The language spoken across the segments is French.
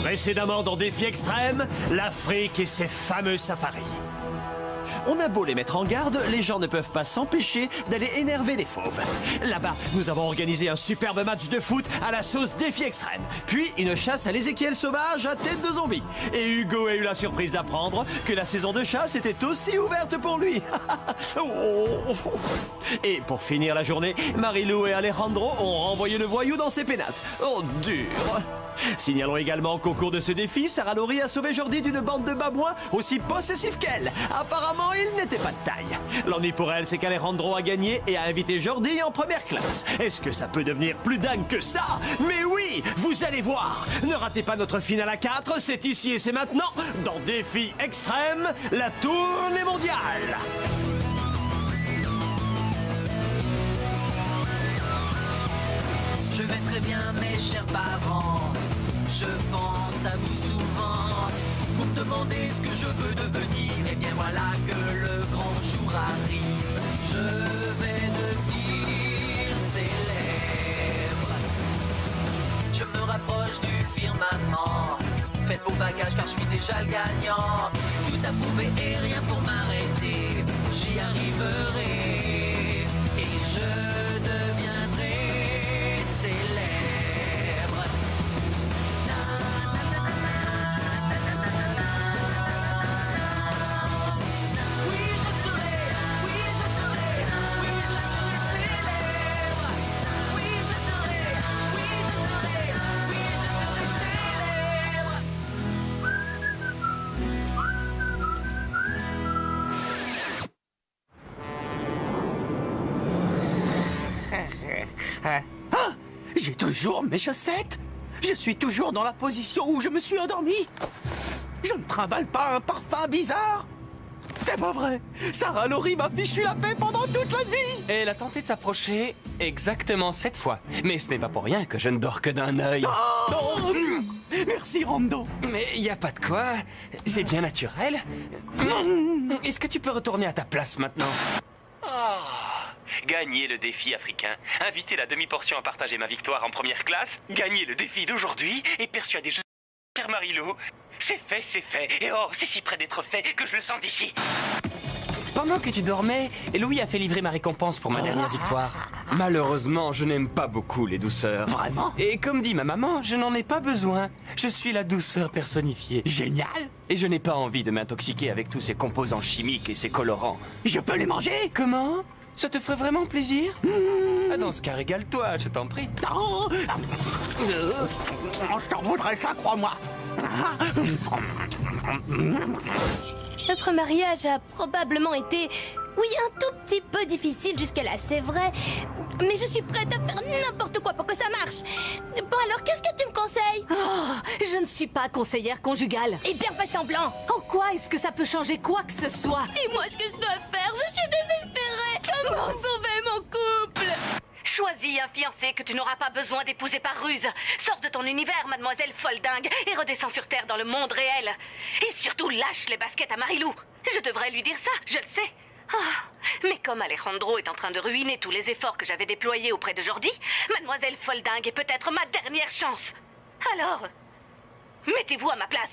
Précédemment dans Défi Extrême, l'Afrique et ses fameux safaris. On a beau les mettre en garde, les gens ne peuvent pas s'empêcher d'aller énerver les fauves. Là-bas, nous avons organisé un superbe match de foot à la sauce Défi Extrême. Puis une chasse à l'Ézéchiel sauvage à tête de zombie. Et Hugo a eu la surprise d'apprendre que la saison de chasse était aussi ouverte pour lui. Et pour finir la journée, Marilou et Alejandro ont renvoyé le voyou dans ses pénates. Oh, dur. Signalons également qu'au cours de ce défi, Sarah Laurie a sauvé Jordi d'une bande de babouins aussi possessifs qu'elle. Apparemment, il n'était pas de taille. L'ennui pour elle, c'est qu'Alejandro a gagné et a invité Jordi en première classe. Est-ce que ça peut devenir plus dingue que ça? Mais oui, vous allez voir. Ne ratez pas notre finale à 4, c'est ici et c'est maintenant, dans Défi Extrême, la tournée mondiale. Je vais très bien, mes chers parents. Je pense à vous souvent. Vous me demandez ce que je veux devenir. Et bien voilà que le grand jour arrive. Je vais devenir célèbre. Je me rapproche du firmament. Faites vos bagages car je suis déjà le gagnant. Tout à prouver et rien pour m'arrêter. J'y arriverai. Et je deviendrai célèbre. Ah, j'ai toujours mes chaussettes. Je suis toujours dans la position où je me suis endormi. Je ne trimballe pas un parfum bizarre. C'est pas vrai. Sarah Laurie m'a fichu la paix pendant toute la nuit. Et elle a tenté de s'approcher exactement 7 fois. Mais ce n'est pas pour rien que je ne dors que d'un œil. Oh, merci, Rondo. Mais il n'y a pas de quoi. C'est bien naturel. Est-ce que tu peux retourner à ta place maintenant? Gagner le défi africain, inviter la demi-portion à partager ma victoire en première classe, gagner le défi d'aujourd'hui et persuader chère Marilou. C'est fait. Et oh, c'est si près d'être fait que je le sens d'ici. Pendant que tu dormais, Louis a fait livrer ma récompense pour ma dernière victoire. Malheureusement, je n'aime pas beaucoup les douceurs. Vraiment? Et comme dit ma maman, je n'en ai pas besoin. Je suis la douceur personnifiée. Génial. Et je n'ai pas envie de m'intoxiquer avec tous ces composants chimiques et ces colorants. Je peux les manger? Comment? Ça te ferait vraiment plaisir? Dans ce cas, régale-toi, je t'en prie. Non. Je t'en voudrais ça, crois-moi. Notre mariage a probablement été, oui, un tout petit peu difficile jusque-là, c'est vrai. Mais je suis prête à faire n'importe quoi pour que ça marche. Bon alors, qu'est-ce que tu me conseilles? Je ne suis pas conseillère conjugale. Eh bien, fais semblant. En quoi est-ce que ça peut changer quoi que ce soit? Et moi, ce que je dois faire, je suis désespérée. Comment sauver mon couple? Choisis un fiancé que tu n'auras pas besoin d'épouser par ruse. Sors de ton univers, mademoiselle foldingue, et redescends sur Terre dans le monde réel. Et surtout, lâche les baskets à Marilou. Je devrais lui dire ça, je le sais. Mais comme Alejandro est en train de ruiner tous les efforts que j'avais déployés auprès de Jordi, mademoiselle foldingue est peut-être ma dernière chance. Alors, mettez-vous à ma place.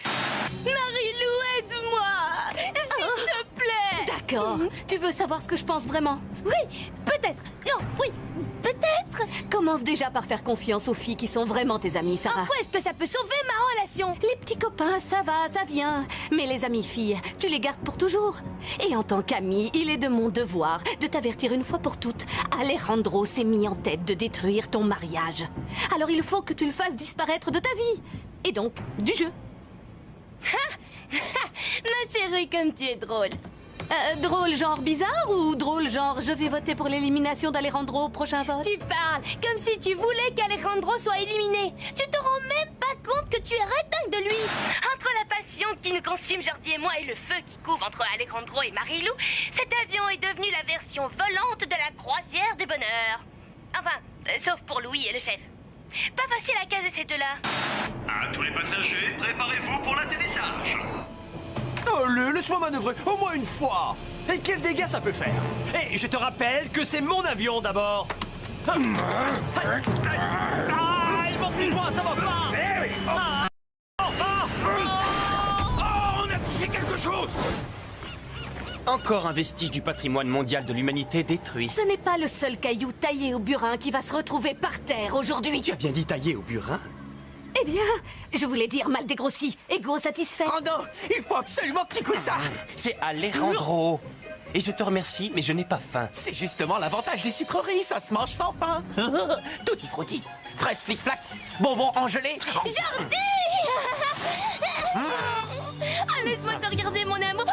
Marilou, aide-moi, s'il te plaît. D'accord. Tu veux savoir ce que je pense vraiment? Oui, peut-être. Non, oui, peut-être. Commence déjà par faire confiance aux filles qui sont vraiment tes amies, Sarah. En quoi est-ce que ça peut sauver ma relation? Les petits copains, ça va, ça vient. Mais les amies filles, tu les gardes pour toujours. Et en tant qu'amie, il est de mon devoir de t'avertir une fois pour toutes. Alejandro s'est mis en tête de détruire ton mariage. Alors il faut que tu le fasses disparaître de ta vie. Et donc, du jeu. Ma chérie, comme tu es drôle. Drôle genre bizarre ou drôle genre je vais voter pour l'élimination d'Alejandro au prochain vote? Tu parles comme si tu voulais qu'Alejandro soit éliminé. Tu te rends même pas compte que tu es dingue de lui. Entre la passion qui nous consume Jordi et moi et le feu qui couve entre Alejandro et Marilou, cet avion est devenu la version volante de la croisière du bonheur. Enfin, sauf pour Louis et le chef. Pas facile à caser ces deux-là. À tous les passagers, préparez-vous pour l'atterrissage. Oh, laisse-moi manœuvrer, au moins une fois. Et quel dégât ça peut faire? Et je te rappelle que c'est mon avion d'abord. Mon petit doigt, ça va pas. Encore un vestige du patrimoine mondial de l'humanité détruit. Ce n'est pas le seul caillou taillé au burin qui va se retrouver par terre aujourd'hui. Tu as bien dit taillé au burin? Eh bien, je voulais dire mal dégrossi, égo satisfait. Rando, il faut absolument que tu goûtes ça. C'est Alejandro. Et je te remercie, mais je n'ai pas faim. C'est justement l'avantage des sucreries, ça se mange sans pain. Tutti frutti, fraise flic-flac, bonbons engelés. Jordi! Ah, laisse-moi te regarder, mon amour.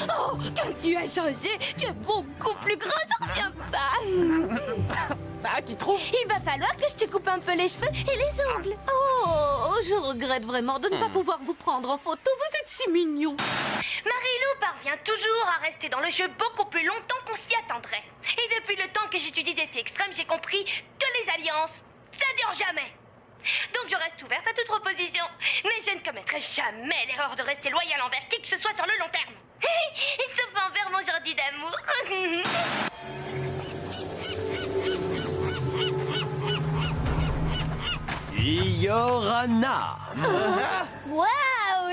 Oh, comme tu as changé, tu es beaucoup plus grand, j'en reviens pas. Ah, qui trouve? Il va falloir que je te coupe un peu les cheveux et les ongles. Oh, je regrette vraiment de ne pas pouvoir vous prendre en photo, vous êtes si mignon. Marilou parvient toujours à rester dans le jeu beaucoup plus longtemps qu'on s'y attendrait. Et depuis le temps que j'étudie Défi Extrême, j'ai compris que les alliances, ça dure jamais. Donc je reste ouverte à toute proposition. Mais je ne commettrai jamais l'erreur de rester loyale envers qui que ce soit sur le long terme. Et sauf envers mon Jordi d'amour. Iorana. Waouh,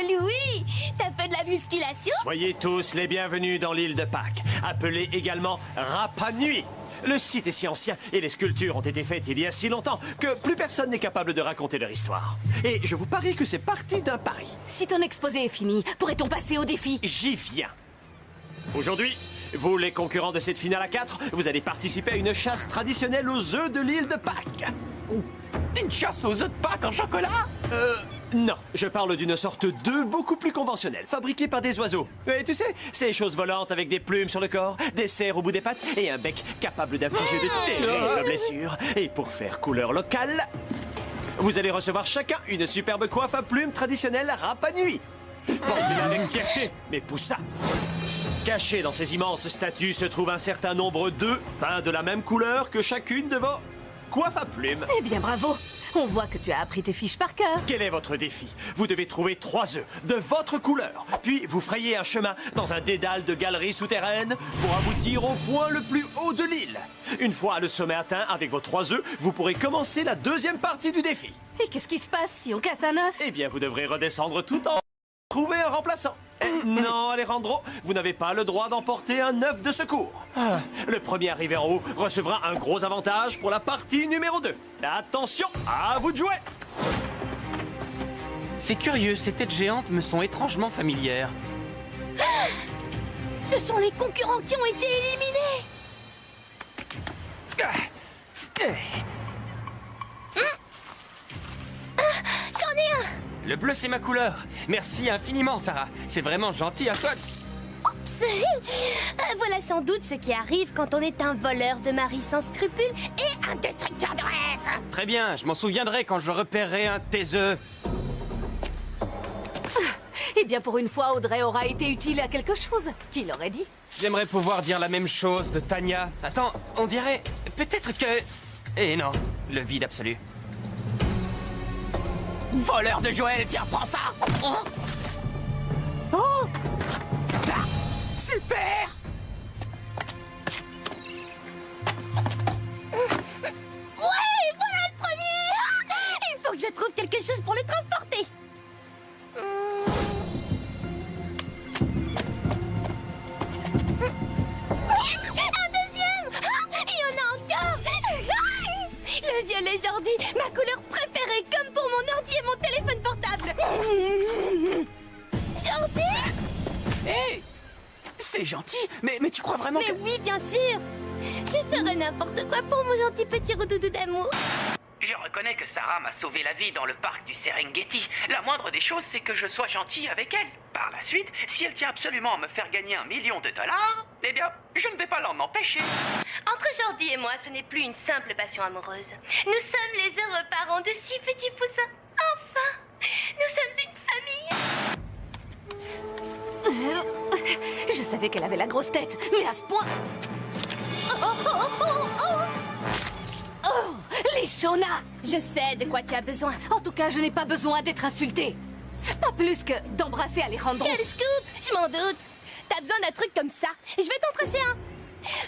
Louis, t'as fait de la musculation? Soyez tous les bienvenus dans l'île de Pâques, appelée également Rapa Nui. Le site est si ancien et les sculptures ont été faites il y a si longtemps que plus personne n'est capable de raconter leur histoire. Et je vous parie que c'est parti d'un pari. Si ton exposé est fini, pourrait-on passer au défi? J'y viens. Aujourd'hui, vous les concurrents de cette finale à 4, vous allez participer à une chasse traditionnelle aux œufs de l'île de Pâques. Une chasse aux œufs de Pâques en chocolat? Non, je parle d'une sorte d'œuf beaucoup plus conventionnel, fabriqué par des oiseaux. Et tu sais, ces choses volantes avec des plumes sur le corps, des serres au bout des pattes et un bec capable d'infliger de terribles blessures. Et pour faire couleur locale, vous allez recevoir chacun une superbe coiffe à plumes traditionnelle Rapa Nui. Portez-la avec fierté, mais poussa. Caché dans ces immenses statues se trouve un certain nombre d'œufs peints de la même couleur que chacune de vos coiffes à plumes. Eh bien, bravo. On voit que tu as appris tes fiches par cœur. Quel est votre défi? Vous devez trouver 3 œufs de votre couleur. Puis vous frayez un chemin dans un dédale de galeries souterraines pour aboutir au point le plus haut de l'île. Une fois le sommet atteint avec vos 3 œufs, vous pourrez commencer la deuxième partie du défi. Et qu'est-ce qui se passe si on casse un œuf? Eh bien, vous devrez redescendre tout en... trouver un remplaçant. Non, Alejandro, vous n'avez pas le droit d'emporter un œuf de secours. Le premier arrivé en haut recevra un gros avantage pour la partie numéro 2. Attention, à vous de jouer. C'est curieux, ces têtes géantes me sont étrangement familières. Ce sont les concurrents qui ont été éliminés. J'en ai un. Le bleu, c'est ma couleur. Merci infiniment, Sarah. C'est vraiment gentil à toi. Oups. Voilà sans doute ce qui arrive quand on est un voleur de mari sans scrupules et un destructeur de rêves. Très bien, je m'en souviendrai quand je repérerai un de tes œufs. Eh bien, pour une fois, Audrey aura été utile à quelque chose. Qui l'aurait dit? J'aimerais pouvoir dire la même chose de Tania. Attends, on dirait... peut-être que... Eh non, le vide absolu. Voleur de Joël, tiens, prends ça. Oh, ah, super. Ouais, voilà le premier. Il faut que je trouve quelque chose pour le transporter. Un deuxième. Il y en a encore. Le violet Jordi, ma couleur préférée, comme pour mon ordi et mon téléphone portable. Jordi? Hé, c'est gentil, mais tu crois vraiment Mais que... oui, bien sûr. Je ferai n'importe quoi pour mon gentil petit roudoudou d'amour. Je reconnais que Sarah m'a sauvé la vie dans le parc du Serengeti. La moindre des choses, c'est que je sois gentil avec elle. Par la suite, si elle tient absolument à me faire gagner $1 million, eh bien, je ne vais pas l'en empêcher. Entre Jordi et moi, ce n'est plus une simple passion amoureuse. Nous sommes les heureux parents de 6 petits poussins. Enfin, nous sommes une famille. Je savais qu'elle avait la grosse tête, mais à ce point... Oh, les Shona! Je sais de quoi tu as besoin. En tout cas, je n'ai pas besoin d'être insultée. Pas plus que d'embrasser Alejandro. Quel scoop! Je m'en doute. T'as besoin d'un truc comme ça. Je vais t'en tracer un.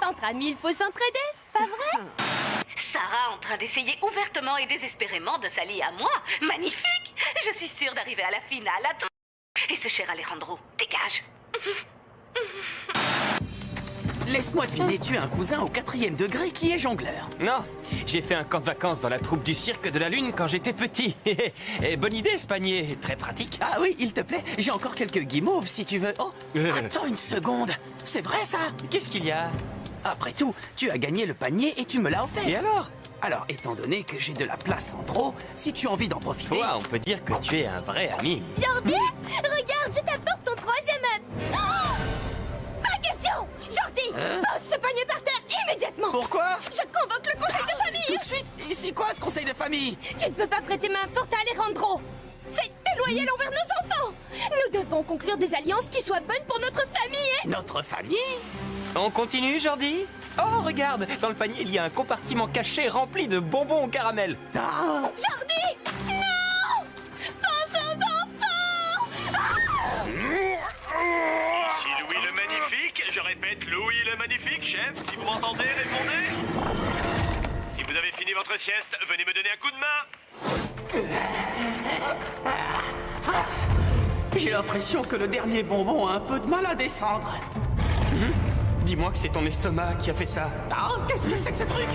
Entre amis, il faut s'entraider, pas vrai? Sarah en train d'essayer ouvertement et désespérément de s'allier à moi. Magnifique! Je suis sûre d'arriver à la finale. Et ce cher Alejandro, dégage. Laisse-moi deviner, tu as un cousin au 4e degré qui est jongleur. Non, j'ai fait un camp de vacances dans la troupe du cirque de la Lune quand j'étais petit. Et bonne idée ce panier, très pratique. Ah oui, il te plaît, j'ai encore quelques guimauves si tu veux. Oh, attends une seconde, c'est vrai ça? Qu'est-ce qu'il y a? Après tout, tu as gagné le panier et tu me l'as offert. Et alors? Alors, étant donné que j'ai de la place en trop, si tu as envie d'en profiter... Toi, on peut dire que tu es un vrai ami. Jordi, regarde, je t'apporte ton 3e œuf. Oh, pas question. Jordi, pose ce panier par terre immédiatement. Pourquoi? Je convoque le conseil de famille. Tout de suite. Et c'est quoi ce conseil de famille? Tu ne peux pas prêter main forte à Alejandro. C'est déloyal envers nos enfants. Nous devons conclure des alliances qui soient bonnes pour notre famille et... Notre famille? On continue, Jordi? Oh, regarde, dans le panier, il y a un compartiment caché rempli de bonbons au caramel. Ah! Jordi, non. Pense aux enfants. Ici Louis le Magnifique, je répète Louis le Magnifique, chef, si vous m'entendez, répondez. Si vous avez fini votre sieste, venez me donner un coup de main. J'ai l'impression que le dernier bonbon a un peu de mal à descendre. Dis-moi que c'est ton estomac qui a fait ça. Ah, qu'est-ce que c'est que ce truc?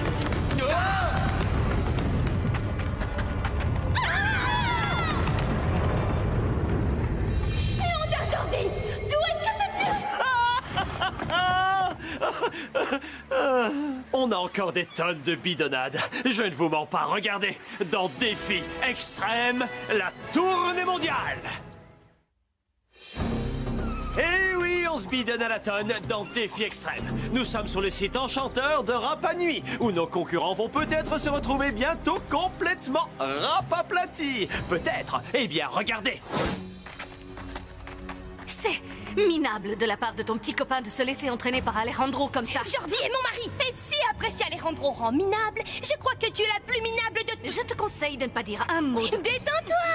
Non, Jordi, d'où est-ce que c'est venu? On a encore des tonnes de bidonnades. Je ne vous mens pas, regardez, dans Défi Extrême, la tournée mondiale. Eh oui, on se bidonne à la tonne dans Défi Extrême. Nous sommes sur le site enchanteur de Rapa Nui, où nos concurrents vont peut-être se retrouver bientôt complètement rapaplatis. Peut-être. Eh bien, regardez. C'est minable de la part de ton petit copain de se laisser entraîner par Alejandro comme ça. Jordi est mon mari. Et si apprécier Alejandro rend minable, je crois que tu es la plus minable de... Je te conseille de ne pas dire un mot de... Détends-toi.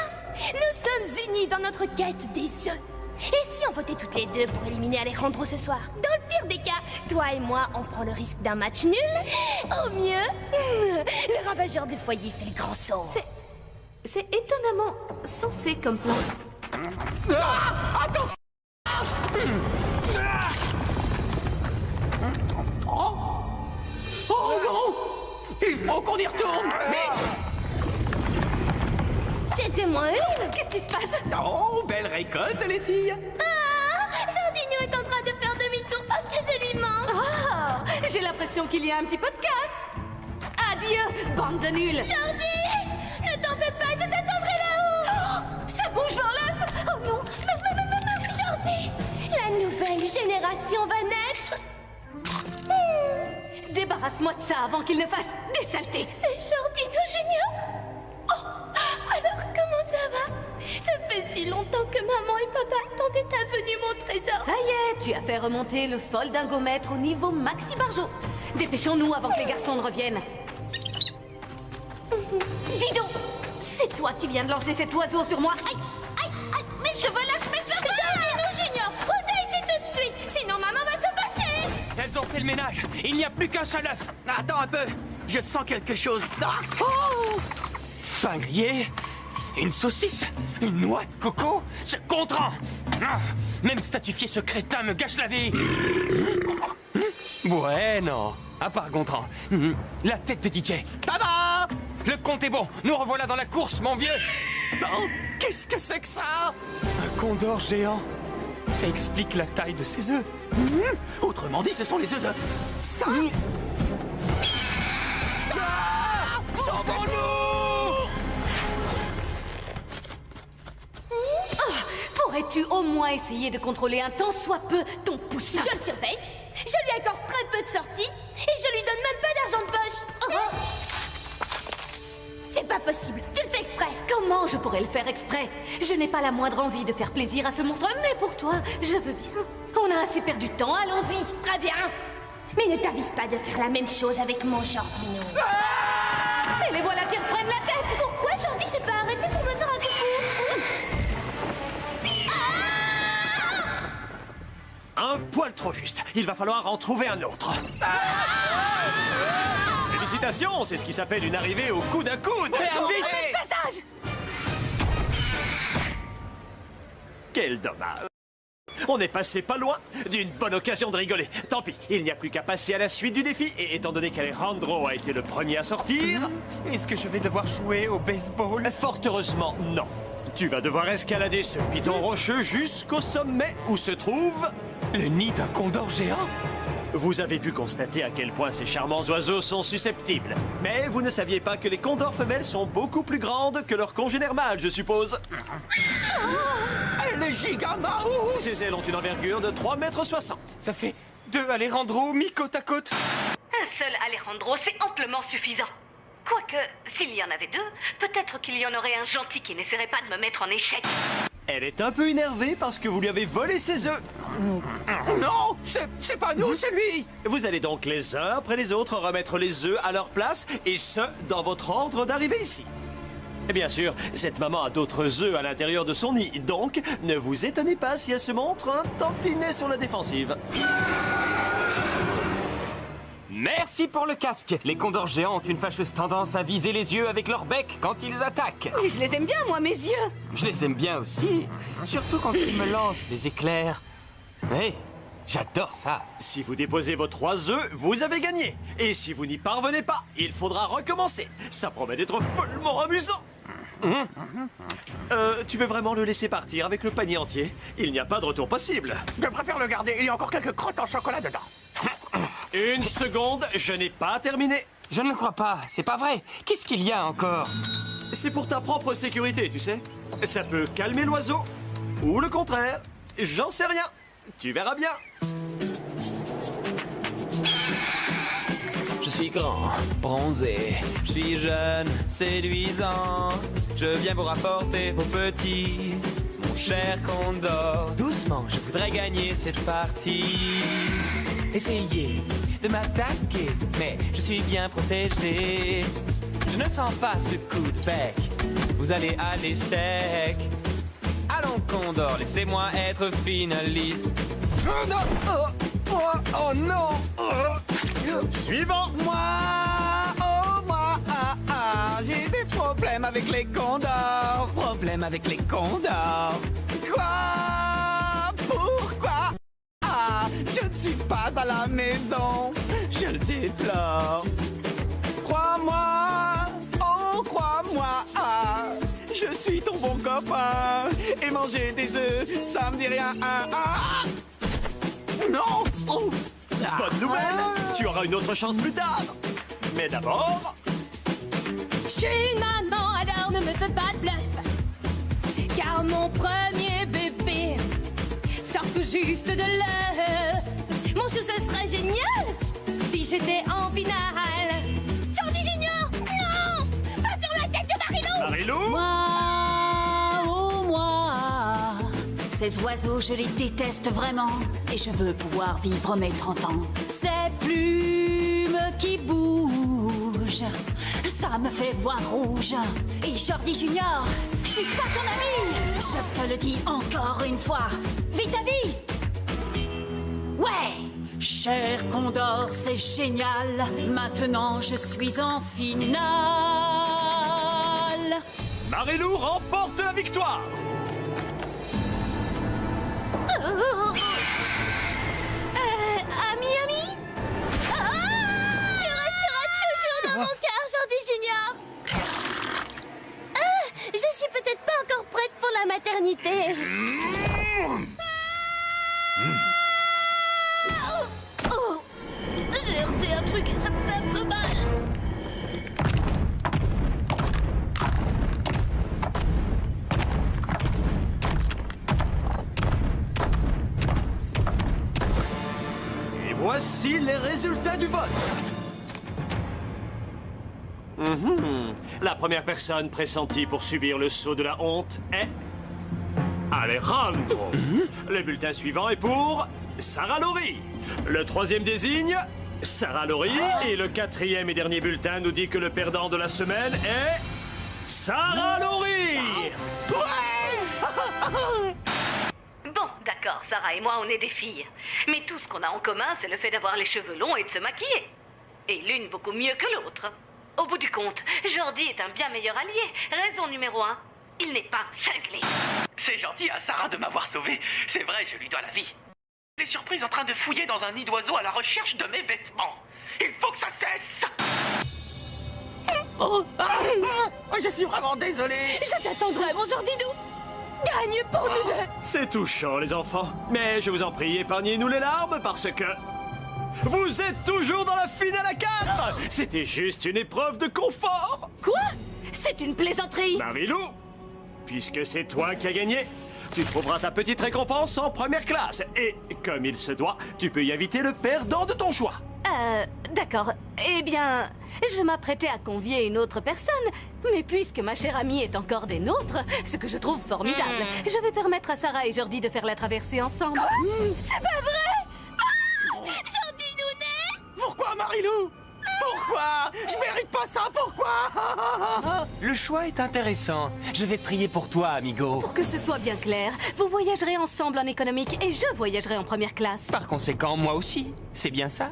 Nous sommes unis dans notre quête des œufs. Et si on votait toutes les deux pour éliminer Alejandro ce soir? Dans le pire des cas, toi et moi, on prend le risque d'un match nul. Au mieux, le ravageur de foyer fait le grand saut. C'est étonnamment sensé comme plan. Ah, attention! Oh non! Il faut qu'on y retourne! Vite! C'était moins une. Qu'est-ce qui se passe? Oh, belle récolte, les filles! Ah, Jardinho est en train de faire demi-tour parce que je lui manque. Ah, j'ai l'impression qu'il y a un petit peu de casse. Adieu, bande de nuls. Jordi, ne t'en fais pas, je t'attendrai là-haut. Oh, ça bouge dans l'œuf. Oh non, non, non, non, non, non. Jordi, la nouvelle génération va naître. Débarrasse-moi de ça avant qu'il ne fasse des saletés. C'est Jardinho Junior. Oh, alors comment ça va? Ça fait si longtemps que maman et papa attendaient ta venue, mon trésor. Ça y est, tu as fait remonter le foldingomètre au niveau maxi barjo. Dépêchons-nous avant que les garçons ne reviennent. Dis donc, c'est toi qui viens de lancer cet oiseau sur moi. Aïe, aïe, aïe, mes cheveux lâchent mes cheveux. Jardinho Junior, reviens ici tout de suite, sinon maman va se fâcher. Elles ont fait le ménage. Il n'y a plus qu'un seul œuf. Attends un peu, je sens quelque chose. Ah! Oh! Pain grillé, une saucisse, une noix de coco, ce Gontran. Ah, même statufier ce crétin me gâche la vie. Ouais, non. À part Gontran. La tête de DJ. Baba! Le compte est bon. Nous revoilà dans la course, mon vieux. Oh, qu'est-ce que c'est que ça? Un condor géant. Ça explique la taille de ses œufs. Autrement dit, ce sont les œufs de... ça! Ah! Sauvons-nous! Pourrais-tu au moins essayer de contrôler un tant soit peu ton poussin? Je le surveille. Je lui accorde très peu de sorties et je lui donne même pas d'argent de poche. Oh. C'est pas possible. Tu le fais exprès. Comment je pourrais le faire exprès? Je n'ai pas la moindre envie de faire plaisir à ce monstre, mais pour toi, je veux bien. On a assez perdu de temps, allons-y. Très bien. Mais ne t'avise pas de faire la même chose avec mon Jardinho. Et les voilà qui reprennent la tête. Pourquoi Jordi s'est pas arrêté pour me faire un coucou? Un poil trop juste. Il va falloir en trouver un autre. Félicitations, c'est ce qui s'appelle une arrivée au coude à coude. Ferme vite! Faites passage. Quel dommage. On est passé pas loin d'une bonne occasion de rigoler. Tant pis, il n'y a plus qu'à passer à la suite du défi. Et étant donné qu'Alejandro a été le premier à sortir... Est-ce que je vais devoir jouer au baseball? Fort heureusement, non. Tu vas devoir escalader ce piton rocheux jusqu'au sommet où se trouve... Le nid d'un condor géant? Vous avez pu constater à quel point ces charmants oiseaux sont susceptibles. Mais vous ne saviez pas que les condors femelles sont beaucoup plus grandes que leurs congénères mâles, je suppose. Elle est giga-mouse! Ces ailes ont une envergure de 3,60 mètres. Ça fait 2 Alejandro mis côte à côte. Un seul Alejandro, c'est amplement suffisant. Quoique, s'il y en avait 2, peut-être qu'il y en aurait un gentil qui n'essaierait pas de me mettre en échec. Elle est un peu énervée parce que vous lui avez volé ses œufs. Non, c'est pas nous, c'est lui! Vous allez donc les uns après les autres remettre les œufs à leur place, et ce, dans votre ordre d'arrivée ici. Et bien sûr, cette maman a d'autres œufs à l'intérieur de son nid, donc ne vous étonnez pas si elle se montre un tantinet sur la défensive. Merci pour le casque. Les condors géants ont une fâcheuse tendance à viser les yeux avec leur bec quand ils attaquent. Mais je les aime bien, moi, mes yeux. Je les aime bien aussi, surtout quand ils me lancent des éclairs. Hé, j'adore ça. Si vous déposez vos 3 œufs, vous avez gagné. Et si vous n'y parvenez pas, il faudra recommencer. Ça promet d'être follement amusant. Tu veux vraiment le laisser partir avec le panier entier? Il n'y a pas de retour possible. Je préfère le garder, il y a encore quelques crottes en chocolat dedans. Une seconde, je n'ai pas terminé. Je ne le crois pas, c'est pas vrai. Qu'est-ce qu'il y a encore? C'est pour ta propre sécurité, tu sais. Ça peut calmer l'oiseau. Ou le contraire. J'en sais rien. Tu verras bien. Je suis grand, bronzé, je suis jeune, séduisant. Je viens vous rapporter vos petits, mon cher condor. Doucement, je voudrais gagner cette partie. Essayez de m'attaquer, mais je suis bien protégé. Je ne sens pas ce coup de bec, vous allez à l'échec. Allons condor, laissez-moi être finaliste. Oh non! Oh non! Suivant. Moi, j'ai des problèmes avec les condors. Problèmes avec les condors. Quoi? Pourquoi? Je ne suis pas à la maison. Je le déplore. Crois-moi, oh crois-moi. Je suis ton bon copain. Et manger des œufs, ça me dit rien. Non! Oh. Bonne nouvelle. Tu auras une autre chance plus tard. Mais d'abord... Je suis une maman, alors ne me fais pas de bluff. Car mon premier bébé sort tout juste de l'œuf. Mon chou, ce serait génial si j'étais en finale. Jordi Junior, non! Pas sur la tête de Marilou! Marilou? Moi, oh moi. Ces oiseaux, je les déteste vraiment. Et je veux pouvoir vivre mes 30 ans. Ces plumes qui bougent, ça me fait voir rouge. Et Jordi Junior, je suis pas ton ami. Je te le dis encore une fois. Vite à vie! Ouais! Cher Condor, c'est génial. Maintenant, je suis en finale. Marilou remporte la victoire. Ami? Tu resteras toujours dans mon cœur, Jordi Junior. Je suis peut-être pas encore prête pour la maternité. J'ai heurté un truc et ça me fait un peu mal. Et voici les résultats du vote. La première personne pressentie pour subir le sceau de la honte est... Alejandro. Le bulletin suivant est pour... Sarah Laurie. Le troisième désigne... Sarah Laurie. Et le quatrième et dernier bulletin nous dit que le perdant de la semaine est... Sarah Laurie. Bon, d'accord, Sarah et moi, on est des filles. Mais tout ce qu'on a en commun, c'est le fait d'avoir les cheveux longs et de se maquiller. Et l'une beaucoup mieux que l'autre. Au bout du compte, Jordi est un bien meilleur allié. Raison numéro 1, il n'est pas cinglé. C'est gentil à Sarah de m'avoir sauvé. C'est vrai, je lui dois la vie. Elle est surprise en train de fouiller dans un nid d'oiseaux à la recherche de mes vêtements. Il faut que ça cesse. Oh, je suis vraiment désolé. Je t'attendrai, mon Jordidou. Gagne pour nous deux. C'est touchant, les enfants. Mais je vous en prie, épargnez-nous les larmes parce que... Vous êtes toujours dans la finale à 4. C'était juste une épreuve de confort. Quoi? C'est une plaisanterie. Marilou, puisque c'est toi qui as gagné, tu trouveras ta petite récompense en première classe. Et, comme il se doit, tu peux y inviter le perdant de ton choix. D'accord. Eh bien, je m'apprêtais à convier une autre personne, mais puisque ma chère amie est encore des nôtres, ce que je trouve formidable, je vais permettre à Sarah et Jordi de faire la traversée ensemble. Quoi? C'est pas vrai? Jordi Nounet! Pourquoi, Marilou? Pourquoi? Je mérite pas ça, pourquoi? Le choix est intéressant. Je vais prier pour toi, amigo. Pour que ce soit bien clair, vous voyagerez ensemble en économique et je voyagerai en première classe. Par conséquent, moi aussi. C'est bien ça?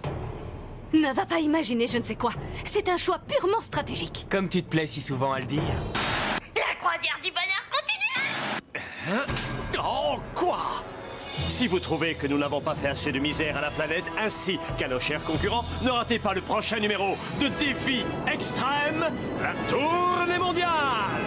Ne va pas imaginer je ne sais quoi. C'est un choix purement stratégique. Comme tu te plais si souvent à le dire. La croisière du bonheur continue! Oh, quoi? Si vous trouvez que nous n'avons pas fait assez de misère à la planète ainsi qu'à nos chers concurrents, ne ratez pas le prochain numéro de Défi Extrême, la tournée mondiale!